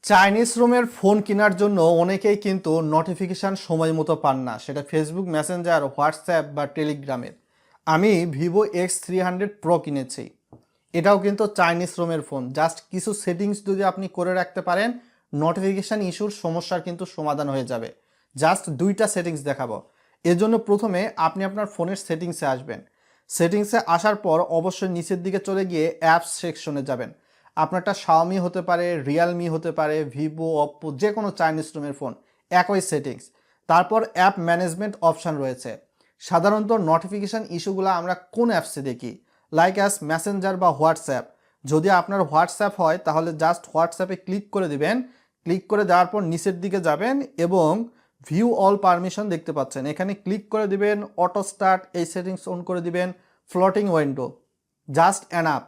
Chinese রুমের phone কেনার জন্য অনেকেই কিন্তু নোটিফিকেশান সময় মতো পান না, সেটা ফেসবুক মেসেঞ্জার, হোয়াটসঅ্যাপ বা টেলিগ্রামের। আমি ভিভো X300 Pro কিনেছি। এটাও কিন্তু চাইনিজ রুমের ফোন। জাস্ট কিছু সেটিংস যদি আপনি করে রাখতে পারেন, নোটিফিকেশান ইস্যুর সমস্যার কিন্তু সমাধান হয়ে যাবে। জাস্ট দুইটা সেটিংস দেখাবো। এর জন্য প্রথমে আপনি আপনার ফোনের সেটিংসে আসবেন। সেটিংসে আসার পর অবশ্যই নিচের দিকে চলে গিয়ে অ্যাপস সেকশনে যাবেন। আপনারটা শাওমি হতে পারে, রিয়েলমি হতে পারে, ভিভো, অপ্পো, যে কোনো চাইনিজ রুমের ফোন, একই সেটিংস। তারপর অ্যাপ ম্যানেজমেন্ট অপশান রয়েছে। সাধারণত নোটিফিকেশান ইস্যুগুলো আমরা কোন অ্যাপসে দেখি? লাইক অ্যাস মেসেঞ্জার বা হোয়াটসঅ্যাপ। যদি আপনার হোয়াটসঅ্যাপ হয় তাহলে জাস্ট হোয়াটসঅ্যাপে ক্লিক করে দিবেন। ক্লিক করে দেওয়ার পর নিচের দিকে যাবেন এবং ভিউ অল পারমিশন দেখতে পাচ্ছেন, এখানে ক্লিক করে দিবেন। অটো স্টার্ট এই সেটিংস অন করে দিবেন। Floating window, just enough.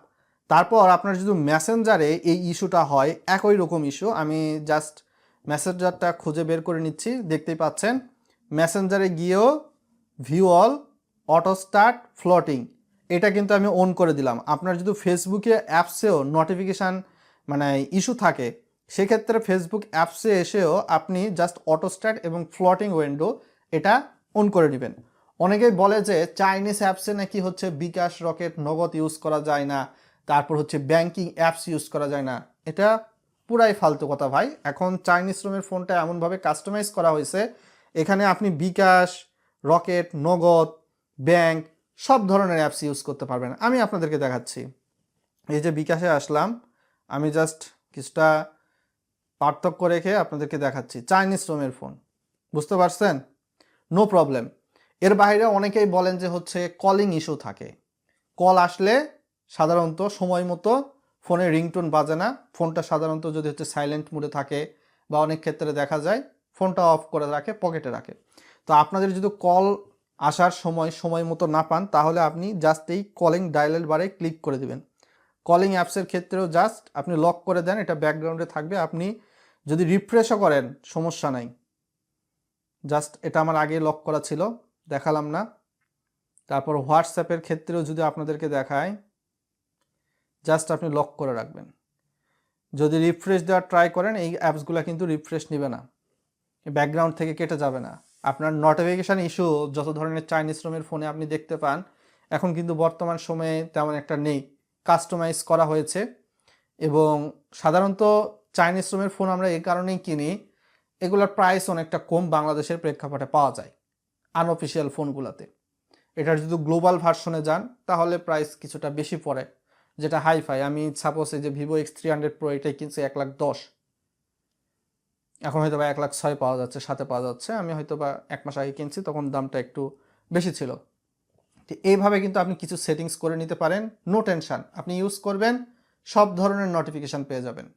তারপর আপনার যদি মেসেঞ্জারে এই ইস্যুটা হয়, একই রকম ইস্যু, আমি জাস্ট মেসেঞ্জারটা খুঁজে বের করে নিচ্ছি, দেখতেই পাচ্ছেন। মেসেঞ্জারে গিয়েও view all, auto start, floating, এটা কিন্তু আমি অন করে দিলাম। আপনার যদি ফেসবুকে অ্যাপসেও নোটিফিকেশান মানে ইস্যু থাকে, সেক্ষেত্রে ফেসবুক অ্যাপসে এসেও আপনি জাস্ট অটো স্টার্ট এবং ফ্লোটিং উইন্ডো এটা অন করে নেবেন। অনেকেই বলে যে চাইনিজ অ্যাপসে নাকি হচ্ছে বিকাশ, রকেট, নগদ ইউজ করা যায় না, তারপর হচ্ছে ব্যাংকিং অ্যাপস ইউজ করা যায় না। এটা পুরাই ফালতু কথা ভাই। এখন চাইনিজ রুমের ফোনটা এমনভাবে কাস্টমাইজ করা হয়েছে, এখানে আপনি বিকাশ, রকেট, নগদ, ব্যাংক সব ধরনের অ্যাপস ইউজ করতে পারবেন। আমি আপনাদেরকে দেখাচ্ছি। এই যে বিকাশে আসলাম, আমি জাস্ট কিছুটা পার্থক্য রেখে আপনাদেরকে দেখাচ্ছি। চাইনিজ রুমের ফোন, বুঝতে পারছেন? No problem. এর বাইরে অনেকেই বলেন যে হচ্ছে কলিং ইস্যু থাকে। কল আসলে সাধারণত সময় মতো ফোনে রিংটোন বাজে না। ফোনটা সাধারণত যদি হচ্ছে সাইলেন্ট মোডে থাকে বা অনেক ক্ষেত্রে দেখা যায় ফোনটা অফ করে রাখে, পকেটে রাখে। তো আপনাদের যদি কল আসার সময় মতো না পান, তাহলে আপনি জাস্ট এই কলিং ডায়ালের বারে ক্লিক করে দিবেন। কলিং অ্যাপসের ক্ষেত্রেও জাস্ট আপনি লক করে দেন, এটা ব্যাকগ্রাউন্ডে থাকবে। আপনি যদি রিফ্রেশও করেন সমস্যা নাই। জাস্ট এটা আমার আগে লক করা ছিল, দেখালাম না। তারপর হোয়াটসঅ্যাপের ক্ষেত্রেও যদি আপনাদেরকে দেখায়, জাস্ট আপনি লক করে রাখবেন। যদি রিফ্রেশ দেওয়ার ট্রাই করেন, এই অ্যাপসগুলো কিন্তু রিফ্রেশ নেবে না, ব্যাকগ্রাউন্ড থেকে কেটে যাবে না। আপনার নোটিফিকেশান ইস্যু যত ধরনের চাইনিজ রুমের ফোনে আপনি দেখতে পান, এখন কিন্তু বর্তমান সময়ে তেমন একটা নেই, কাস্টমাইজ করা হয়েছে। এবং সাধারণত চাইনিজ রুমের ফোন আমরা এই কারণেই কিনি, এগুলোর প্রাইস অনেকটা কম বাংলাদেশের প্রেক্ষাপটে পাওয়া যায় আনঅফিসিয়াল ফোনগুলোতে। এটার যদি গ্লোবাল ভার্সনে যান তাহলে প্রাইস কিছুটা বেশি পড়ে, যেটা হাইফাই। আমি সাপোজ এই যে ভিভো X300 Pro এটাই কিনছি 1,10,000। এখন হয়তো বা 1,06,000 পাওয়া যাচ্ছে, 7 পাওয়া যাচ্ছে। আমি হয়তো বা 1 মাস আগে কিনছি, তখন দামটা একটু বেশি ছিল। তো এইভাবে কিন্তু আপনি কিছু সেটিংস করে নিতে পারেন। নো টেনশন, আপনি ইউজ করবেন, সব ধরনের নোটিফিকেশান পেয়ে যাবেন।